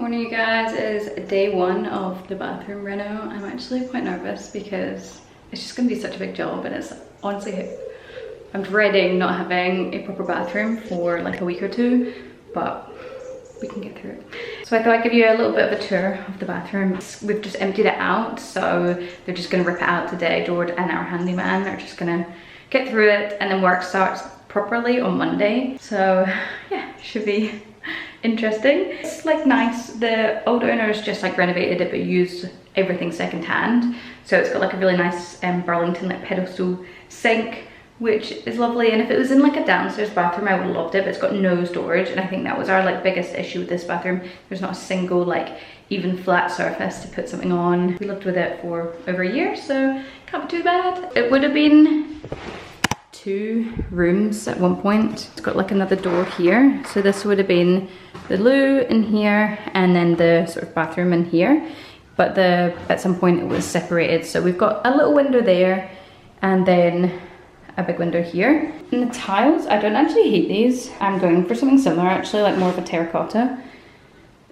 Morning you guys, it is day one of the bathroom reno. I'm actually quite nervous because it's just going to be such a big job, and it's honestly, I'm dreading not having a proper bathroom for like a week or two, but we can get through it. So I thought I'd give you a little bit of a tour of the bathroom. We've just emptied it out, so they're just going to rip it out today. George and our handyman are just going to get through it, and then work starts properly on Monday. So yeah, should be interesting. It's like nice. The old owners just like renovated it but used everything secondhand. So it's got like a really nice Burlington like pedestal sink, which is lovely. And if it was in like a downstairs bathroom, I would have loved it, but it's got no storage. And I think that was our like biggest issue with this bathroom. There's not a single like even flat surface to put something on. We lived with it for over a year, so can't be too bad. It would have been 2 rooms at one point. It's got like another door here, so this would have been the loo in here and then the sort of bathroom in here, but at some point it was separated. So we've got a little window there and then a big window here. And the tiles, I don't actually hate these. I'm going for something similar actually, like more of a terracotta.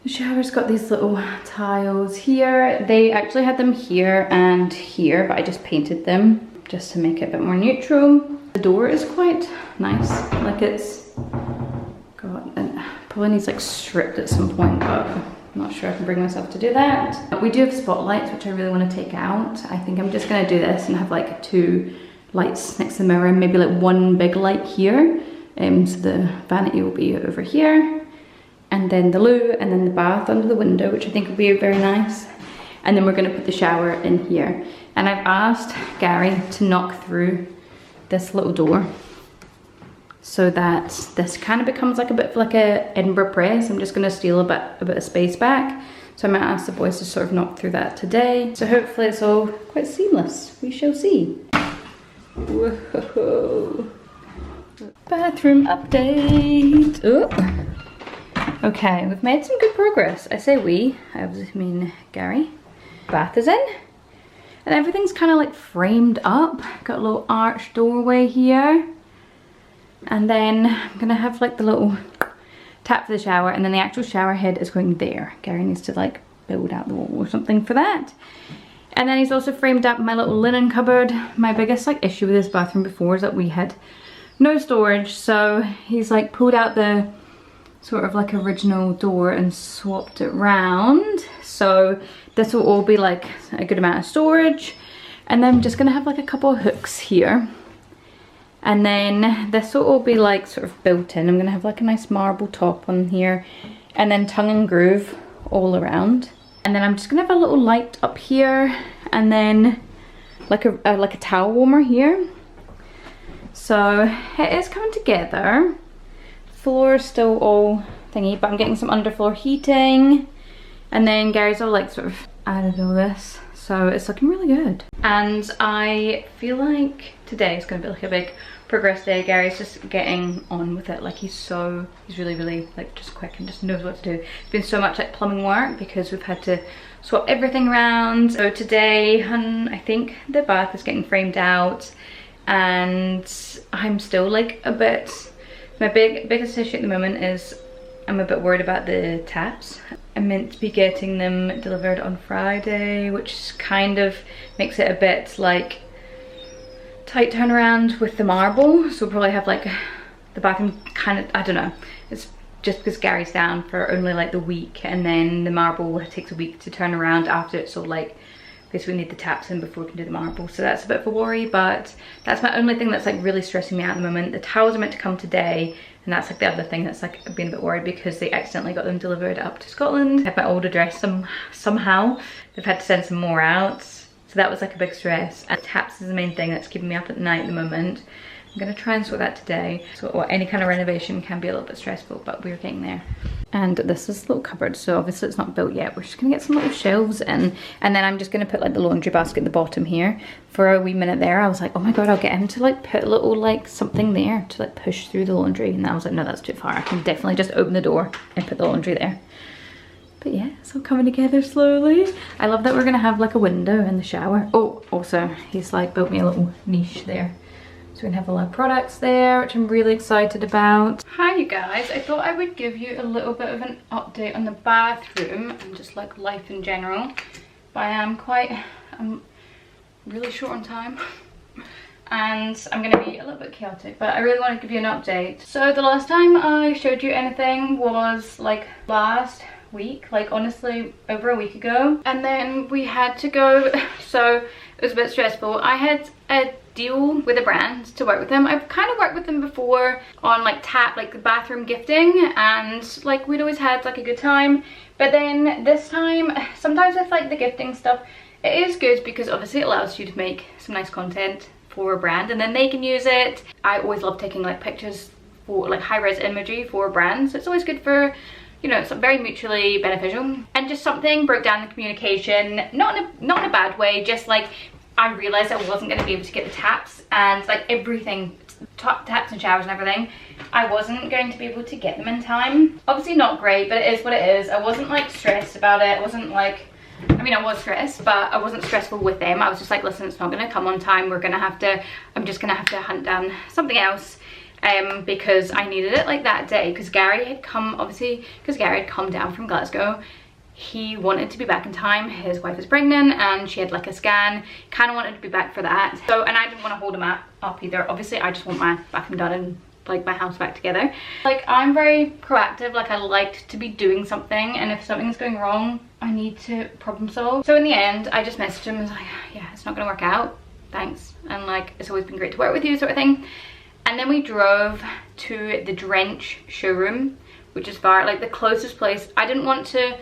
The shower's got these little tiles here. They actually had them here and here, but I just painted them just to make it a bit more neutral. The door is quite nice, like it's got, and probably needs like stripped at some point, but I'm not sure I can bring myself to do that. We do have spotlights, which I really want to take out. I think I'm just gonna do this and have like 2 lights next to the mirror, and maybe like 1 big light here. So the vanity will be over here, and then the loo, and then the bath under the window, which I think would be very nice. And then we're gonna put the shower in here. And I've asked Gary to knock through this little door so that this kind of becomes like a bit of like a Edinburgh press. I'm just gonna steal a bit of space back. So I might ask the boys to sort of knock through that today. So hopefully it's all quite seamless. We shall see. Whoa. Bathroom update. Oh. Okay, we've made some good progress. I say we, I mean Gary. Bath is in. And everything's kind of like framed up. Got a little arched doorway here. And then I'm gonna have like the little tap for the shower, and then the actual shower head is going there. Gary needs to like build out the wall or something for that. And then he's also framed up my little linen cupboard. My biggest like issue with this bathroom before is that we had no storage. So he's like pulled out the sort of like original door and swapped it round. So this will all be like a good amount of storage. And then I'm just gonna have like a couple of hooks here. And then this will all be like sort of built in. I'm gonna have like a nice marble top on here, and then tongue and groove all around. And then I'm just gonna have a little light up here, and then like a towel warmer here. So it is coming together. Floor is still all thingy, but I'm getting some underfloor heating. And then Gary's all like sort of added all this, so it's looking really good. And I feel like today is gonna be like a big progress day. Gary's just getting on with it. Like he's really like just quick and just knows what to do. It's been so much like plumbing work because we've had to swap everything around. So today, I think the bath is getting framed out, and I'm still like a bit, my biggest issue at the moment is I'm a bit worried about the taps. I'm meant to be getting them delivered on Friday, which kind of makes it a bit like tight turnaround with the marble. So we'll probably have like the bathroom kind of, I don't know. It's just because Gary's down for only like the week, and then the marble takes a week to turn around after it's all like, because we need the taps in before we can do the marble. So that's a bit of a worry, but that's my only thing that's like really stressing me out at the moment. The towels are meant to come today, and that's like the other thing that's like being a bit worried because they accidentally got them delivered up to Scotland. I have my old address somehow. They've had to send some more out. So that was like a big stress. And taps is the main thing that's keeping me up at night at the moment. I'm gonna try and sort that today. So any kind of renovation can be a little bit stressful, but we're getting there. And this is the little cupboard, so obviously it's not built yet. We're just gonna get some little shelves in, and then I'm just gonna put like the laundry basket at the bottom here. For a wee minute there, I was like, oh my god, I'll get him to like put a little like something there to like push through the laundry, and I was like, no, that's too far. I can definitely just open the door and put the laundry there. But yeah, it's all coming together slowly. I love that we're gonna have like a window in the shower. Oh, also, he's like built me a little niche there So we can have a lot of products there, which I'm really excited about. Hi you guys, I thought I would give you a little bit of an update on the bathroom and just like life in general. But I'm really short on time. And I'm gonna be a little bit chaotic, but I really want to give you an update. So the last time I showed you anything was like last week, like honestly over a week ago, and then we had to go, so it was a bit stressful. I had a deal with a brand to work with them. I've kind of worked with them before on like the bathroom gifting, and like we'd always had like a good time, but then this time sometimes with like the gifting stuff, it is good because obviously it allows you to make some nice content for a brand and then they can use it. I always love taking like pictures for like high-res imagery for brands, so it's always good for, you know, it's very mutually beneficial. And just something broke down the communication, not in a bad way, just like I realized I wasn't going to be able to get the taps and like everything, taps and showers and everything, I wasn't going to be able to get them in time. Obviously not great, but it is what it is. I wasn't like stressed about it. I wasn't like, I mean, I was stressed, but I wasn't stressful with them. I was just like, listen, it's not going to come on time. I'm just going to have to hunt down something else. Because I needed it like that day, because Gary had come, obviously, because Gary had come down from Glasgow. He wanted to be back in time. His wife is pregnant and she had like a scan, kind of wanted to be back for that. So, and I didn't want to hold him up either. Obviously I just want my bathroom done and like my house back together. Like I'm very proactive, like I like to be doing something, and if something's going wrong I need to problem solve. So in the end I just messaged him and was like, yeah, it's not gonna work out, thanks, and like it's always been great to work with you, sort of thing. And then we drove to the Drench showroom, which is far, like the closest place. I didn't want to,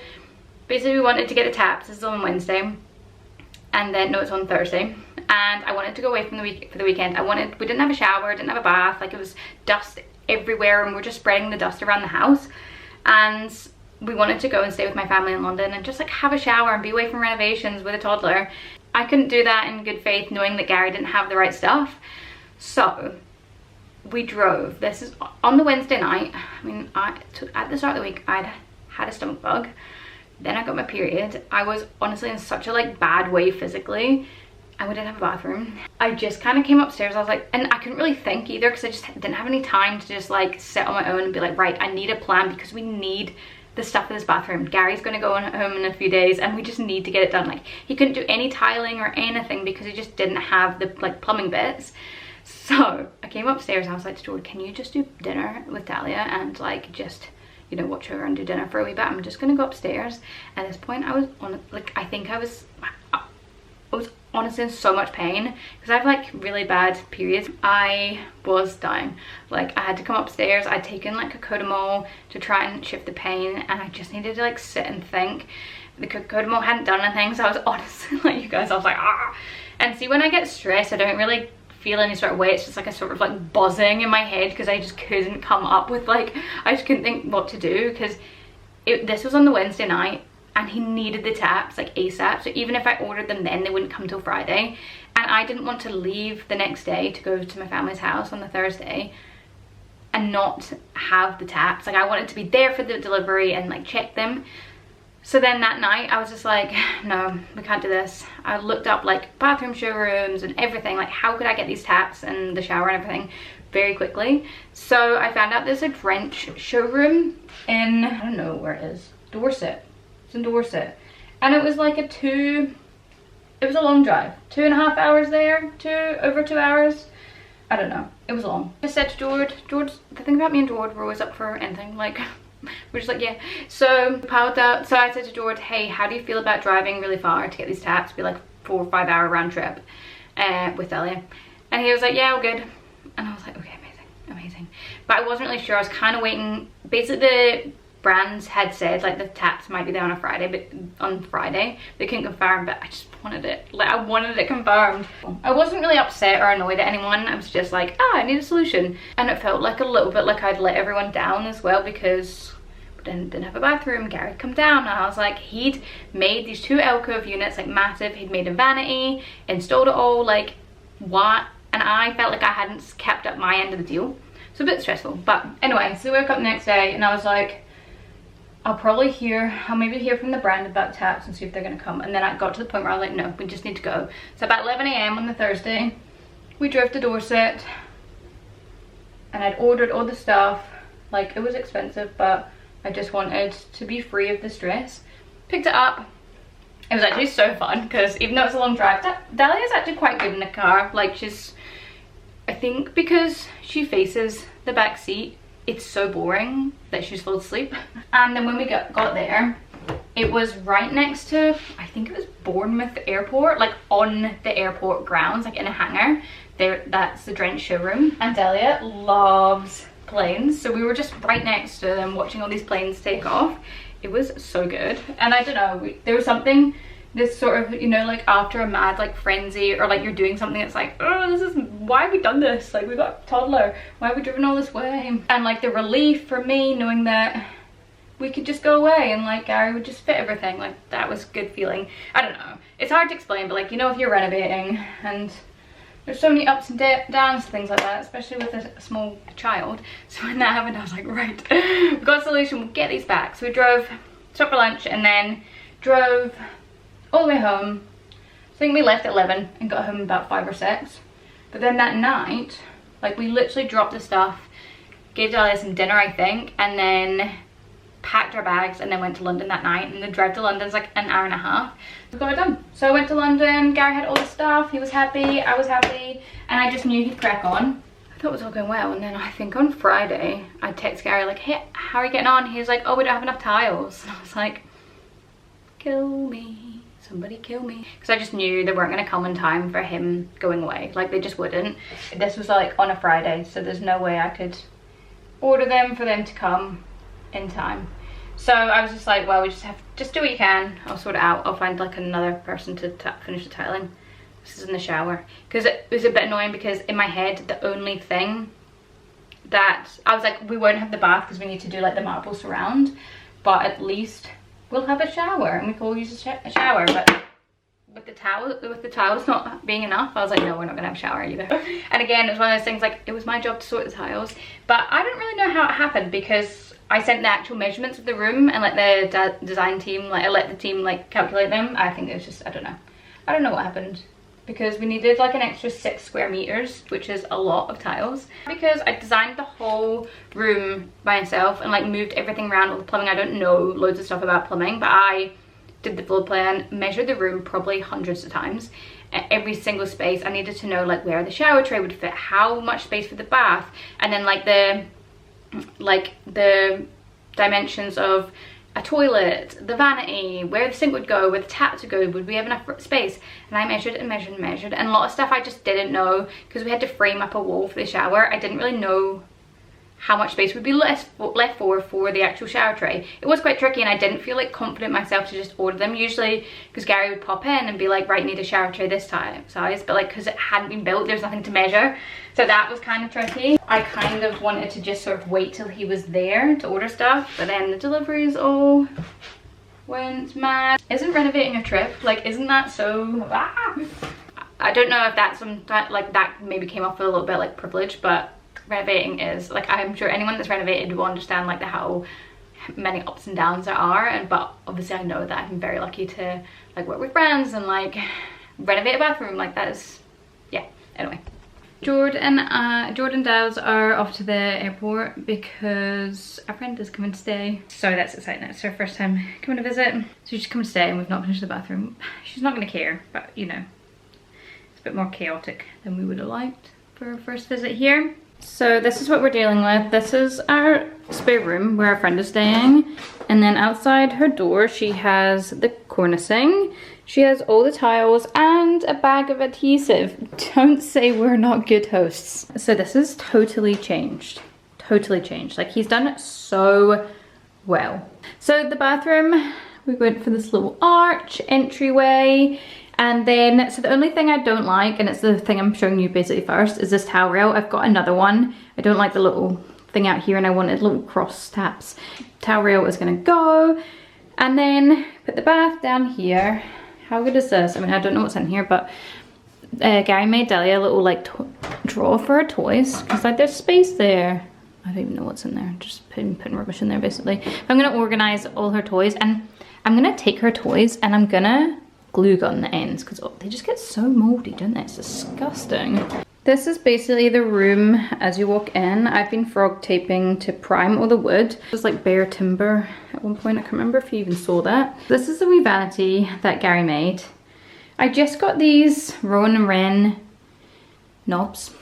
basically we wanted to get the taps. This is on Wednesday, and then no, it's on Thursday, and I wanted to go away from for the weekend. We didn't have a shower, didn't have a bath, like it was dust everywhere and we're just spreading the dust around the house, and we wanted to go and stay with my family in London and just like have a shower and be away from renovations with a toddler. I couldn't do that in good faith knowing that Gary didn't have the right stuff. So we drove, this is on the Wednesday night. I mean, at the start of the week I'd had a stomach bug, then I got my period. I was honestly in such a like bad way physically, and we didn't have a bathroom. I just kind of came upstairs, I was like, and I couldn't really think either because I just didn't have any time to just like sit on my own and be like, right, I need a plan because we need the stuff for this bathroom. Gary's gonna go home in a few days and we just need to get it done. Like he couldn't do any tiling or anything because he just didn't have the like plumbing bits. So I came upstairs and I was like to George, can you just do dinner with Dahlia and like just, you know, watch her and do dinner for a wee bit? I'm just gonna go upstairs. At this point I was on, like, I think I was honestly in so much pain because I have like really bad periods. I was dying. Like I had to come upstairs. I'd taken like a Codamol to try and shift the pain, and I just needed to like sit and think. The Codamol hadn't done anything, so I was honestly like, you guys, I was like, ah. And see, when I get stressed I don't really feel any sort of way. It's just like a sort of like buzzing in my head because I just couldn't come up with like, I just couldn't think what to do because this was on the Wednesday night and he needed the taps like ASAP. So even if I ordered them then, they wouldn't come till Friday, and I didn't want to leave the next day to go to my family's house on the Thursday and not have the taps. Like I wanted to be there for the delivery and like check them. So then that night I was just like, no, we can't do this. I looked up like bathroom showrooms and everything, like how could I get these taps and the shower and everything very quickly. So I found out there's a Drench showroom in, I don't know where it is, Dorset. It's in Dorset. And it was like it was a long drive. 2.5 hours there, over 2 hours. I don't know, it was long. I said to George, the thing about me and George, we're always up for anything, like we're just like, yeah. So we piled out. So I said to George, hey, how do you feel about driving really far to get these taps? Be like 4 or 5 hour round trip with Dahlia. And he was like, yeah, all good. And I was like, okay, amazing. But I wasn't really sure. I was kind of waiting. Basically the brands had said like the taps might be there on a Friday, but on Friday they couldn't confirm, but I just wanted it, like I wanted it confirmed. I wasn't really upset or annoyed at anyone. I was just like, I need a solution. And it felt like a little bit like I'd let everyone down as well because we didn't have a bathroom. Gary had come down and I was like, he'd made these 2 alcove units, like massive. He'd made a vanity, installed it all, like what? And I felt like I hadn't kept up my end of the deal. So a bit stressful. But anyway, so we woke up the next day and I was like, I'll maybe hear from the brand about taps and see if they're gonna come. And then I got to the point where I was like, no, we just need to go. So about 11 AM on the Thursday, we drove to Dorset. and I'd ordered all the stuff. Like, it was expensive, but I just wanted to be free of the stress. Picked it up. It was actually so fun because even though it's a long drive, Dahlia's actually quite good in the car. Like, she's, I think because she faces the back seat, it's so boring that she's falls asleep. And then when we got there, it was right next to, I think it was Bournemouth Airport, like on the airport grounds, like in a hangar. There, that's the Drench showroom. And Dahlia loves planes, so we were just right next to them watching all these planes take off. It was so good. And I don't know, there was something, this sort of, you know, like after a mad like frenzy, or like you're doing something that's like, oh, this is, why have we done this? Like, we got a toddler, why have we driven all this way? And like the relief for me knowing that we could just go away and like Gary would just fit everything, like that was a good feeling. I don't know, it's hard to explain, but like, you know, if you're renovating and there's so many ups and downs, things like that, especially with a small child. So when that happened, I was like, right, we've got a solution, we'll get these back. So we drove, stopped for lunch, and then drove all the way home. I think we left at 11 and got home about 5 or 6. But then that night, like, we literally dropped the stuff, gave Dahlia some dinner, I think, and then packed our bags and then went to London that night. And the drive to London's like an hour and a half. We got it done. So I went to London, Gary had all the stuff, he was happy, I was happy, and I just knew he'd crack on. I thought it was all going well, and then I think on Friday, I text Gary like, hey, how are you getting on? He was like, oh, we don't have enough tiles. And I was like, kill me, somebody kill me. Because I just knew they weren't going to come in time for him going away. Like, they just wouldn't. This was like on a Friday, so there's no way I could order them for them to come in time. So I was just like, well, we just do what you can, I'll sort it out, I'll find like another person to finish the tiling. This is in the shower, because it was a bit annoying because in my head the only thing that I was like, we won't have the bath because we need to do like the marble surround, but at least we'll have a shower and we can all use a shower. But with the tiles not being enough, I was like, no, we're not gonna have a shower either. And again, it was one of those things, like, it was my job to sort the tiles, but I don't really know how it happened because I sent the actual measurements of the room and let the design team, like I let the team like calculate them. I think it was just, I don't know what happened, because we needed like an extra 6 square meters, which is a lot of tiles, because I designed the whole room by myself and like moved everything around, all the plumbing. I don't know loads of stuff about plumbing, but I did the floor plan, measured the room probably hundreds of times. Every single space I needed to know like where the shower tray would fit, how much space for the bath, and then like the dimensions of a toilet, the vanity, where the sink would go, where the tap would go, would we have enough space? And I measured and measured and measured, and a lot of stuff I just didn't know because we had to frame up a wall for the shower. I didn't really know how much space would be left for the actual shower tray. It was quite tricky, and I didn't feel like confident myself to just order them, usually because Gary would pop in and be like, right, need a shower tray this size, but like because it hadn't been built, there's nothing to measure, so that was kind of tricky. I kind of wanted to just sort of wait till he was there to order stuff, but then the deliveries all went mad. Isn't renovating a trip? Like, isn't that so I don't know if that's like that maybe came off a little bit like privilege, but renovating is, like, I'm sure anyone that's renovated will understand like how many ups and downs there are, but obviously I know that I'm very lucky to like work with friends and like renovate a bathroom. Like, that is, yeah. Anyway, Jordan Dow's are off to the airport because a friend is coming to stay, so that's exciting. It's her first time coming to visit, so she's coming to stay, and we've not finished the bathroom. She's not going to care, but you know, it's a bit more chaotic than we would have liked for our first visit here. So this is what we're dealing with. This is our spare room where our friend is staying, and then outside her door she has the cornicing, she has all the tiles and a bag of adhesive. Don't say we're not good hosts. So this is totally changed, like he's done it so well. So the bathroom, we went for this little arch entryway. And then, so the only thing I don't like, and it's the thing I'm showing you basically first, is this towel rail. I've got another one. I don't like the little thing out here, and I wanted little cross taps. Towel rail is gonna go. And then put the bath down here. How good is this? I mean, I don't know what's in here, but Gary made Dahlia a little like drawer for her toys, because like there's space there. I don't even know what's in there. Just putting rubbish in there basically. I'm gonna organize all her toys, and I'm gonna take her toys and I'm gonna glue gun the ends, because they just get so moldy, don't they? It's disgusting. This is basically the room as you walk in. I've been frog taping to prime all the wood. It was like bare timber at one point. I can't remember if you even saw that. This is the wee vanity that Gary made. I just got these Rowan and Wren knobs.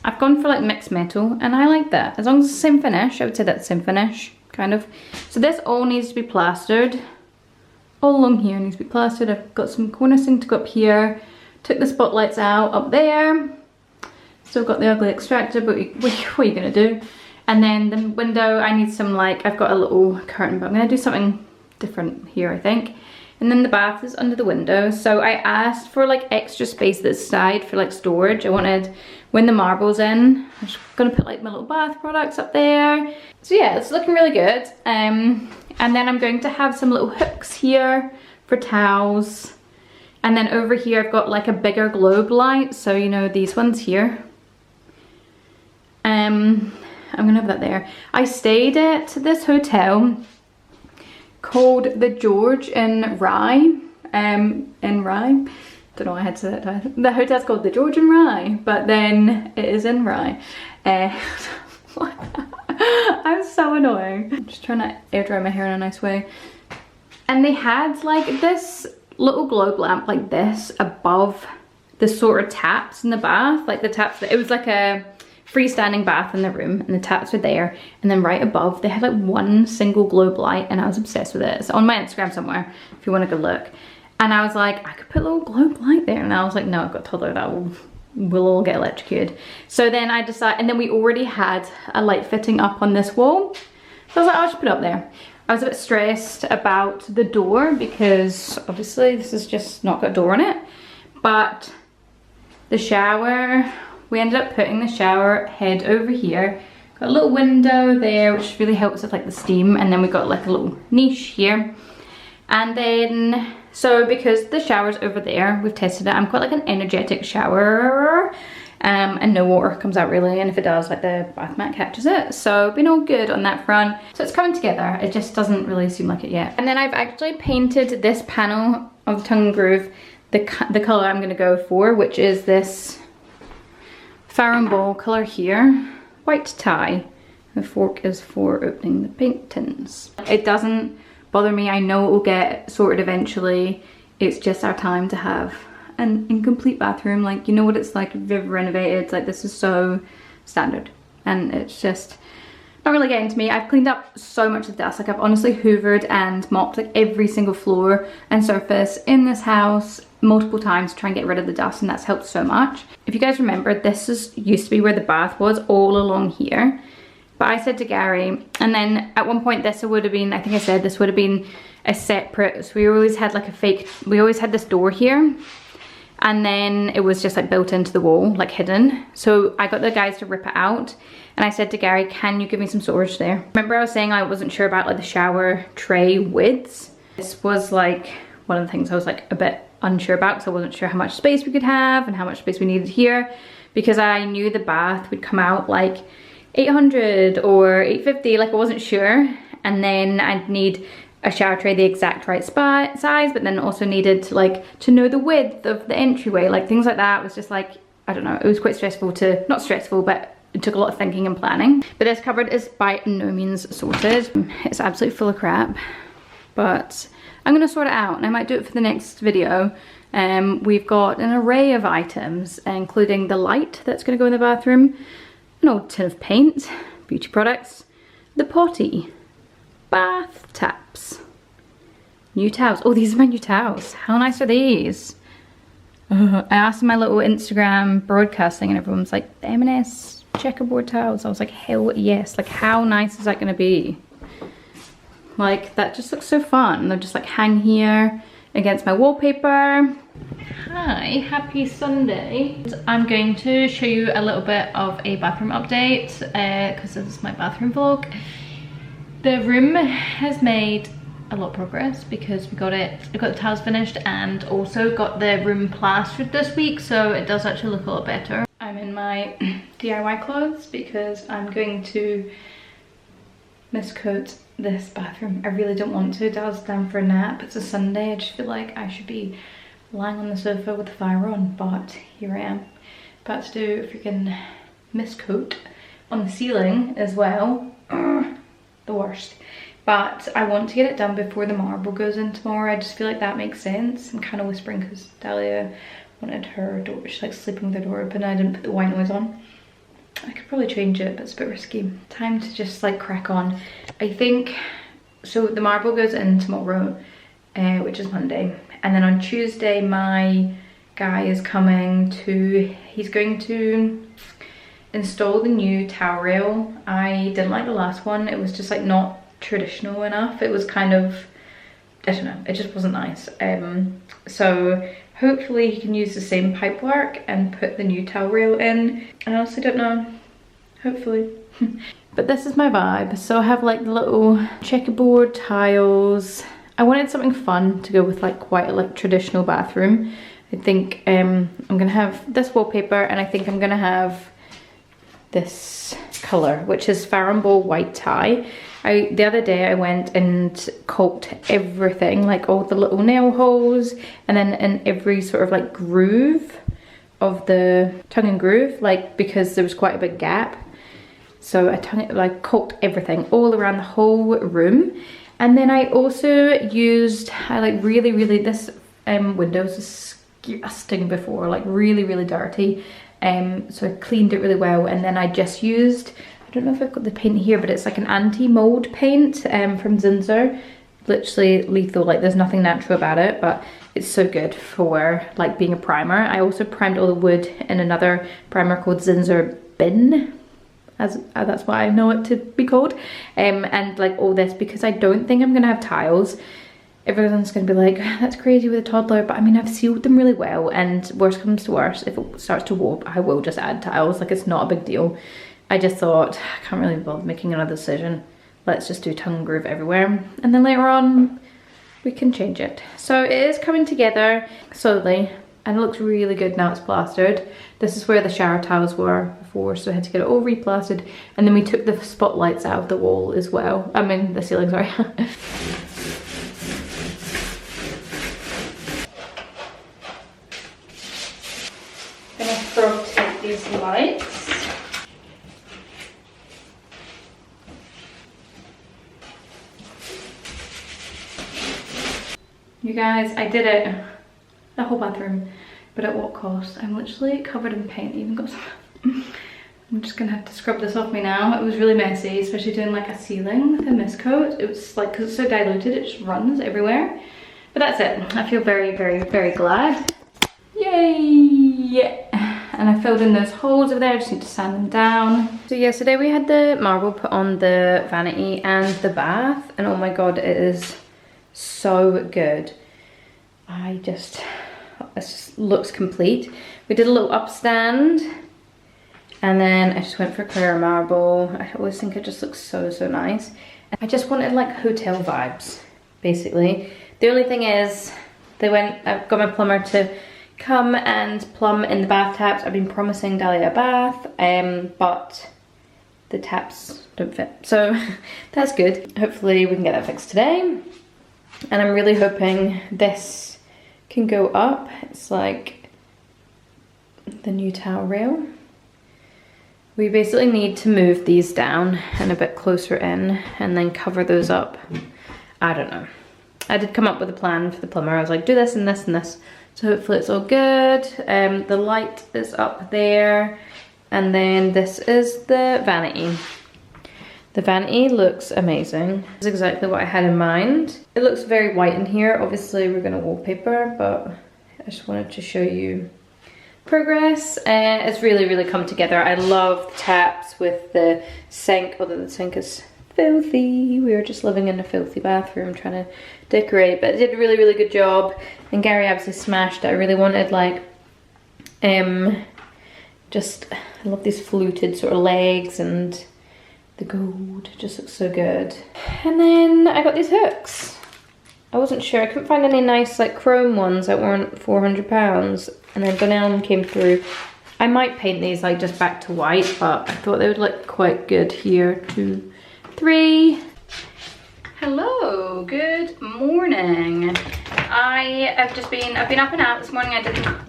I've gone for like mixed metal and I like that. As long as it's the same finish, I would say that's the same finish, kind of. So this all needs to be plastered. All along here needs to be plastered. I've got some cornicing to go up here. Took the spotlights out up there. Still got the ugly extractor, but what are you gonna do? And then the window, I need some like, I've got a little curtain, but I'm gonna do something different here, I think. And then the bath is under the window. So I asked for like extra space this side for like storage. I wanted, when the marble's in, I'm just gonna put like my little bath products up there. So yeah, it's looking really good. And then I'm going to have some little hooks here for towels. And then over here, I've got like a bigger globe light. So you know, these ones here. I'm gonna have that there. I stayed at this hotel called the George in Rye. Don't know why I had to say that title. The hotel's called the George in Rye, but then it is in Rye. I'm so annoying. I'm just trying to air dry my hair in a nice way. And they had like this little globe lamp like this above the sort of taps in the bath, like the taps. It was like a freestanding bath in the room and the taps were there, and then right above they had like one single globe light, and I was obsessed with it. It's on my Instagram somewhere if you want to go look. And I was like, I could put a little globe light there, and I was like, no, I've got told her that we'll all get electrocuted. So then I decided, and then we already had a light fitting up on this wall, so I was like, I'll just put it up there. I was a bit stressed about the door because obviously this has just not got a door on it, but the shower, we ended up putting the shower head over here. Got a little window there, which really helps with like the steam. And then we got like a little niche here. And then, so because the shower's over there, we've tested it. I'm quite like an energetic shower. And no water comes out really. And if it does, like the bath mat catches it. So been all good on that front. So it's coming together. It just doesn't really seem like it yet. And then I've actually painted this panel of the tongue and groove, the color I'm gonna go for, which is this Farrow Ball color here, white tie. The fork is for opening the paint tins. It doesn't bother me. I know it will get sorted eventually. It's just our time to have an incomplete bathroom. Like, you know what it's like if you've ever renovated. Like, this is so standard, and it's just not really getting to me. I've cleaned up so much of dust. Like, I've honestly hoovered and mopped like every single floor and surface in this house multiple times to try and get rid of the dust, and that's helped so much. If you guys remember, this used to be where the bath was, all along here. But I said to Gary, and then at one point this would have been, I think I said this would have been a separate, so we always had like a fake, we always had this door here, and then it was just like built into the wall, like hidden. So I got the guys to rip it out, and I said to Gary, can you give me some storage there? Remember I was saying I wasn't sure about like the shower tray widths? This was like one of the things I was like a bit unsure about, because I wasn't sure how much space we could have and how much space we needed here, because I knew the bath would come out like 800 or 850, like I wasn't sure. And then I'd need a shower tray the exact right size, but then also needed to like to know the width of the entryway, like things like that. It was just like, I don't know, it was quite stressful to, not stressful, but it took a lot of thinking and planning. But this cupboard is by no means sorted. It's absolutely full of crap, but I'm gonna sort it out, and I might do it for the next video. We've got an array of items, including the light that's gonna go in the bathroom, an old tin of paint, beauty products, the potty, bath taps, new towels. Oh, these are my new towels. How nice are these? I asked in my little Instagram broadcasting, and everyone's like, the M&S checkerboard towels. I was like, hell yes. Like, how nice is that gonna be? Like, that just looks so fun. They'll just like hang here against my wallpaper. Hi, happy Sunday. I'm going to show you a little bit of a bathroom update because this is my bathroom vlog. The room has made a lot of progress because I got the tiles finished and also got the room plastered this week, so it does actually look a lot better. I'm in my DIY clothes because I'm going to miscoat this bathroom. I really don't want to. Dad's down for a nap. It's a Sunday. I just feel like I should be lying on the sofa with the fire on, but here I am. About to do a freaking mist coat on the ceiling as well. The worst. But I want to get it done before the marble goes in tomorrow. I just feel like that makes sense. I'm kind of whispering because Dahlia wanted her door, she's like sleeping with her door open. I didn't put the white noise on. I could probably change it, but it's a bit risky. Time to just like crack on. I think, so the marble goes in tomorrow, which is Monday. And then on Tuesday, my guy is coming to, he's going to install the new towel rail. I didn't like the last one. It was just like not traditional enough. It was kind of, I don't know, it just wasn't nice. So hopefully he can use the same pipework and put the new towel rail in. I honestly don't know, hopefully. But this is my vibe. So I have like the little checkerboard tiles. I wanted something fun to go with like quite a like traditional bathroom. I think I'm gonna have this wallpaper, and I think I'm gonna have this color, which is Farrow white tie. The other day I went and caulked everything, like all the little nail holes, and then in every sort of like groove of the tongue and groove, like because there was quite a big gap. So I caulked everything all around the whole room. And then I also used, I like really, this window was disgusting before, like really, really dirty. So I cleaned it really well, and then I just used, I don't know if I've got the paint here, but it's like an anti-mold paint from Zinsser. Literally lethal, like there's nothing natural about it, but it's so good for like being a primer. I also primed all the wood in another primer called Zinsser Bin, as that's what I know it to be called. And like all this, because I don't think I'm gonna have tiles. Everyone's gonna be like, that's crazy with a toddler, but I mean, I've sealed them really well, and worst comes to worst, if it starts to warp, I will just add tiles. Like, it's not a big deal. I just thought, I can't really bother making another decision. Let's just do tongue and groove everywhere, and then later on we can change it. So it is coming together slowly, and it looks really good now it's plastered. This is where the shower tiles were before, so I had to get it all replastered, and then we took the spotlights out of the wall as well. I mean, the ceiling, sorry. Rotate these lights. You guys, I did it. The whole bathroom, but at what cost? I'm literally covered in paint. Even got some. I'm just gonna have to scrub this off me now. It was really messy, especially doing like a ceiling with a mist coat. It was like, because it's so diluted, it just runs everywhere. But that's it. I feel very, very glad. Yay! And I filled in those holes over there. I just need to sand them down. So yeah, today we had the marble put on the vanity and the bath, and oh my god, it is so good. It just looks complete. We did a little upstand, and then I just went for clear marble. I always think it just looks so nice. I just wanted like hotel vibes, basically. The only thing is, I've got my plumber to come and plumb in the bath taps. I've been promising Dahlia a bath, but the taps don't fit, so that's good. Hopefully we can get that fixed today, and I'm really hoping this can go up. It's like the new towel rail. We basically need to move these down and a bit closer in, and then cover those up. I don't know. I did come up with a plan for the plumber. I was like, do this and this and this. So hopefully it's all good. The light is up there, and then this is the vanity. The vanity looks amazing. It's exactly what I had in mind. It looks very white in here. Obviously we're gonna wallpaper, but I just wanted to show you progress. It's really come together. I love the taps with the sink, although the sink is filthy. We were just living in a filthy bathroom trying to decorate, but it did a really good job, and Gary absolutely smashed it. I really wanted like just, I love these fluted sort of legs, and the gold just looks so good. And then I got these hooks. I wasn't sure, I couldn't find any nice like chrome ones that weren't £400, and then Dunelm came through. I might paint these like just back to white, but I thought they would look quite good here. 2, 3. Hello, good morning. I've been up and out this morning. I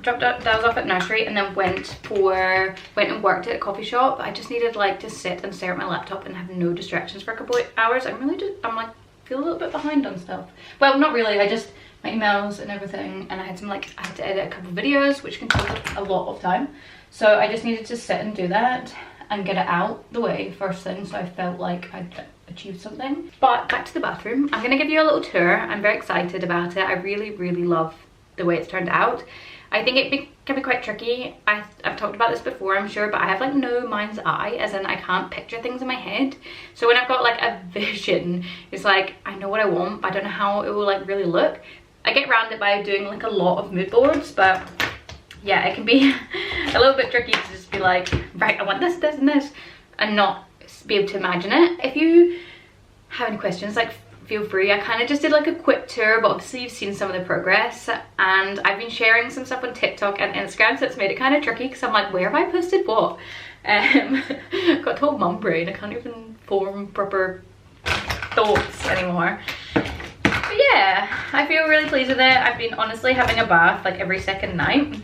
dropped Daz off at nursery and then went and worked at a coffee shop. I just needed like to sit and stare at my laptop and have no distractions for a couple of hours. I'm like feel a little bit behind on stuff. Well, not really. My emails and everything, and I had to edit a couple of videos, which can take a lot of time. So I just needed to sit and do that and get it out the way first thing, so I felt like I'd achieved something. But back to the bathroom. I'm gonna give you a little tour. I'm very excited about it. I really, really love the way it's turned out. I think it can be quite tricky. I've talked about this before, I'm sure, but I have like no mind's eye, as in I can't picture things in my head. So when I've got like a vision, it's like I know what I want, but I don't know how it will like really look. I get around it by doing like a lot of mood boards, but yeah, it can be a little bit tricky to just be like, right, I want this, this, and this, and not be able to imagine it. If you have any questions, like feel free. I kind of just did like a quick tour, but obviously you've seen some of the progress, and I've been sharing some stuff on TikTok and Instagram, so it's made it kind of tricky because I'm like, where have I posted what? Got told mum brain, I can't even form proper thoughts anymore. But yeah, I feel really pleased with it. I've been honestly having a bath like every second night.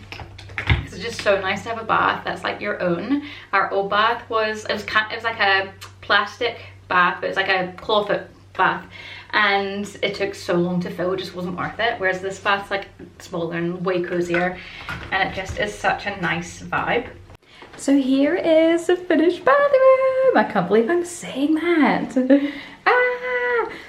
It's just so nice to have a bath that's like your own. Our old bath was like a plastic bath, but it's like a clawfoot bath, and it took so long to fill, it just wasn't worth it. Whereas this bath's like smaller and way cozier, and it just is such a nice vibe. So here is the finished bathroom. I can't believe I'm saying that.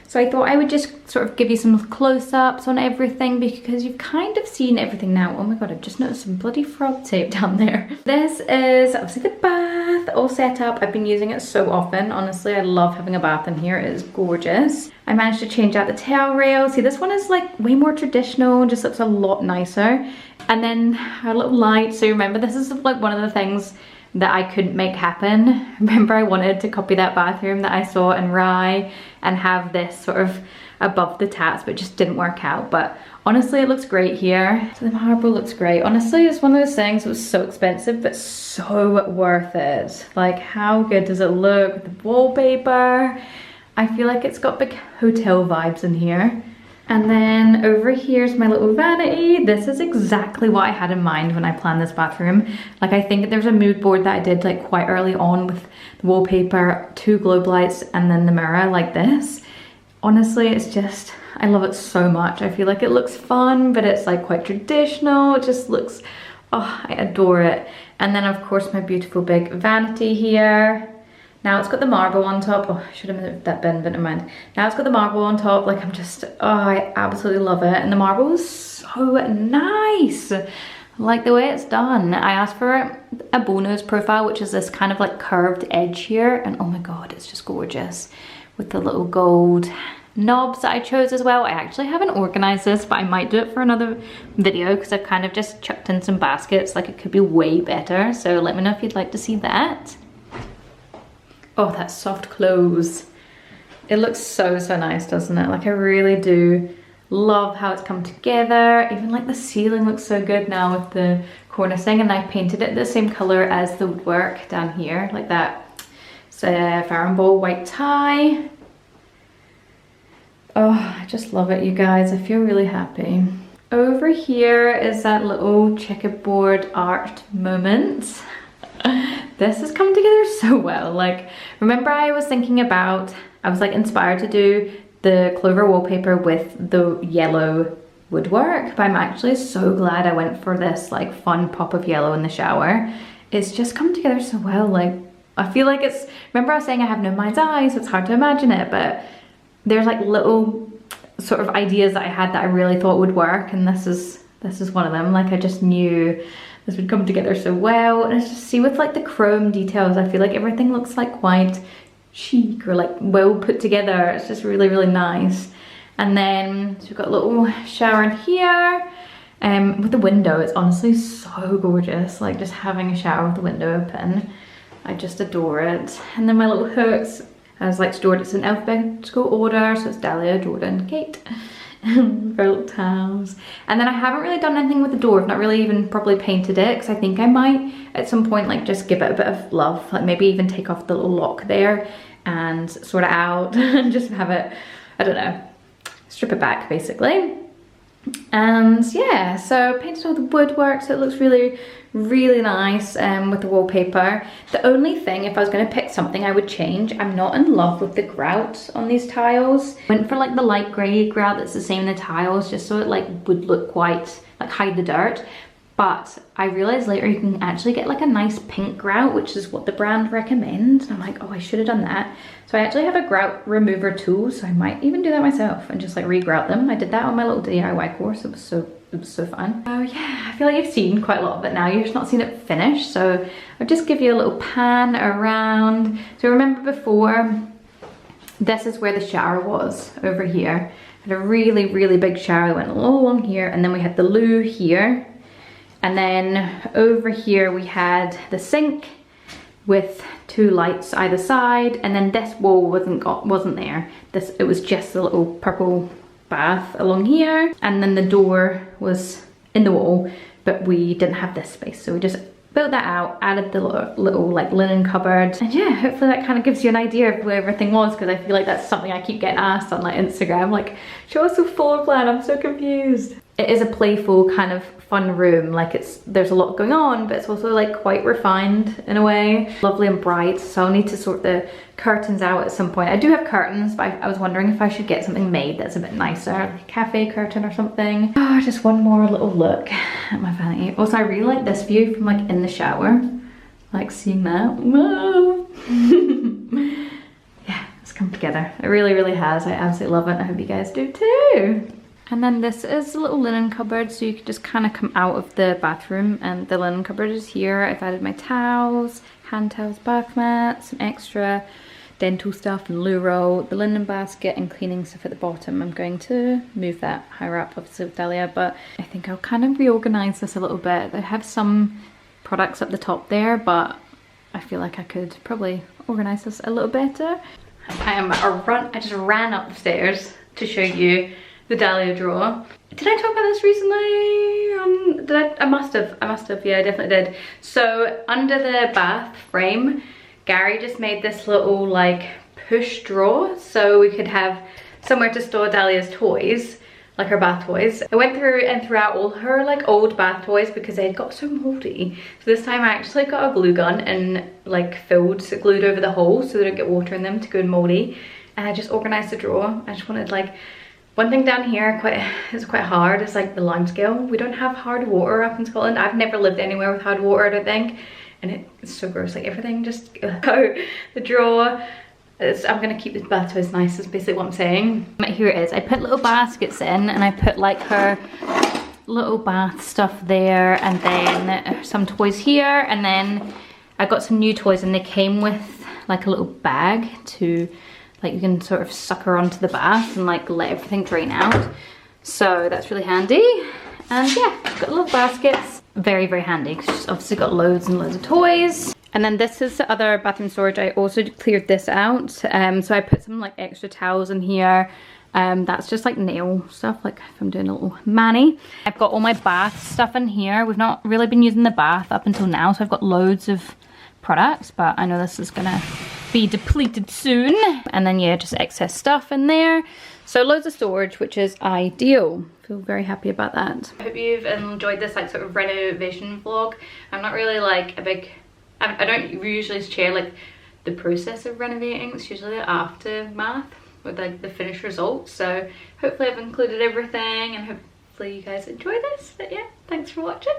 So I thought I would just sort of give you some close-ups on everything, because you've kind of seen everything now. Oh my god, I've just noticed some bloody frog tape down there. This is obviously the bath all set up. I've been using it so often. Honestly, I love having a bath in here. It is gorgeous. I managed to change out the towel rail. See, this one is like way more traditional and just looks a lot nicer. And then a little light. So remember, this is like one of the things that I couldn't make happen. Remember, I wanted to copy that bathroom that I saw in Rye and have this sort of above the taps, but it just didn't work out. But honestly, it looks great here. So the marble looks great. Honestly, it's one of those things that was so expensive, but so worth it. Like, how good does it look with the wallpaper? I feel like it's got big hotel vibes in here. And then over here's my little vanity. This is exactly what I had in mind when I planned this bathroom. Like, I think there's a mood board that I did like quite early on with the wallpaper, 2 globe lights, and then the mirror like this. Honestly, it's just, I love it so much. I feel like it looks fun, but it's like quite traditional. It just looks, oh, I adore it. And then of course my beautiful big vanity here. Now it's got the marble on top. Oh, I should have moved that bin, but never mind. Now it's got the marble on top. Like, I'm just, oh, I absolutely love it. And the marble is so nice. I like the way it's done. I asked for a bow nose profile, which is this kind of like curved edge here. And oh my God, it's just gorgeous. With the little gold knobs that I chose as well. I actually haven't organized this, but I might do it for another video because I've kind of just chucked in some baskets. Like, it could be way better. So let me know if you'd like to see that. Oh, that soft close. It looks so, so nice, doesn't it? Like, I really do love how it's come together. Even like the ceiling looks so good now with the cornicing, and I painted it the same color as the woodwork down here, like that. It's a Farrow Ball white tie. Oh, I just love it, you guys. I feel really happy. Over here is that little checkerboard art moment. This has come together so well. Like, remember I was thinking about, I was like inspired to do the clover wallpaper with the yellow woodwork, but I'm actually so glad I went for this like fun pop of yellow in the shower. It's just come together so well. Like, I feel like it's, remember I was saying I have no mind's eye, so it's hard to imagine it, but there's like little sort of ideas that I had that I really thought would work, and this is one of them. Like, I just knew this would come together so well. And it's just, see, with like the chrome details, I feel like everything looks like quite chic or like well put together. It's just really, really nice. And then so we've got a little shower in here. With the window, it's honestly so gorgeous. Like, just having a shower with the window open, I just adore it. And then my little hooks, I was like stored, it's in alphabetical order, so it's Dahlia, Jordan, Kate. For little towels. And then I haven't really done anything with the door. I've not really even properly painted it, because I think I might at some point like just give it a bit of love, like maybe even take off the little lock there and sort it out and just have it, I don't know, strip it back basically. And yeah, so painted all the woodwork so it looks really, really nice with the wallpaper. The only thing, if I was going to pick something I would change, I'm not in love with the grout on these tiles. Went for like the light grey grout that's the same in the tiles, just so it like would look quite, like hide the dirt. But I realized later you can actually get like a nice pink grout, which is what the brand recommends. And I'm like, oh, I should have done that. So I actually have a grout remover tool, so I might even do that myself and just like re-grout them. I did that on my little DIY course. It was so fun. Oh yeah, I feel like you've seen quite a lot of it now. You've just not seen it finished. So I'll just give you a little pan around. So remember before, this is where the shower was, over here. I had a really, really big shower that went all along here, and then we had the loo here. And then over here we had the sink with 2 lights either side, and then this wall wasn't there. It was just a little purple bath along here, and then the door was in the wall, but we didn't have this space, so we just built that out, added the little like linen cupboard, and yeah, hopefully that kind of gives you an idea of where everything was, because I feel like that's something I keep getting asked on like Instagram, like show us a floor plan, I'm so confused. It is a playful kind of fun room, like there's a lot going on, but it's also like quite refined in a way, lovely and bright. So I'll need to sort the curtains out at some point. I do have curtains, but I was wondering if I should get something made that's a bit nicer, like a cafe curtain or something. Oh, just one more little look at my vanity. Also, I really like this view from like in the shower, like seeing that. Whoa. Yeah, it's come together. It really, really has. I absolutely love it. I hope you guys do too. And then this is a little linen cupboard, so you could just kind of come out of the bathroom, and the linen cupboard is here. I've added my towels, hand towels, bath mats, some extra dental stuff and loo roll, the linen basket and cleaning stuff at the bottom. I'm going to move that higher up, obviously with Dahlia, but I think I'll kind of reorganize this a little bit. I have some products up the top there, but I feel like I could probably organize this a little better. I just ran up the stairs to show you the Dahlia drawer. Did I talk about this recently? I must have, yeah, I definitely did. So under the bath frame, Gary just made this little like push drawer so we could have somewhere to store Dahlia's toys, like her bath toys. I went through and threw out all her like old bath toys because they had got so moldy. So this time I actually got a glue gun and like glued over the holes so they don't get water in them to go in moldy. And I just organized the drawer. I just wanted like, one thing down here is quite hard, is like the lime scale. We don't have hard water up in Scotland. I've never lived anywhere with hard water, I don't think. And it's so gross, like everything just go. The drawer, I'm gonna keep this bath toys nice, is basically what I'm saying. But here it is. I put little baskets in, and I put like her little bath stuff there, and then some toys here, and then I got some new toys, and they came with like a little bag to, like you can sort of suck her onto the bath and like let everything drain out. So that's really handy. And yeah, got little baskets. Very, very handy because she's obviously got loads and loads of toys. And then this is the other bathroom storage. I also cleared this out. So I put some like extra towels in here. That's just like nail stuff, like if I'm doing a little mani. I've got all my bath stuff in here. We've not really been using the bath up until now, so I've got loads of products, but I know this is gonna be depleted soon. And then yeah, just excess stuff in there. So loads of storage, which is ideal. Feel very happy about that. I hope you've enjoyed this like sort of renovation vlog. I'm not really like a big, I don't usually share like the process of renovating. It's usually the aftermath with like the finished results. So hopefully I've included everything, and hopefully you guys enjoy this. But yeah, thanks for watching.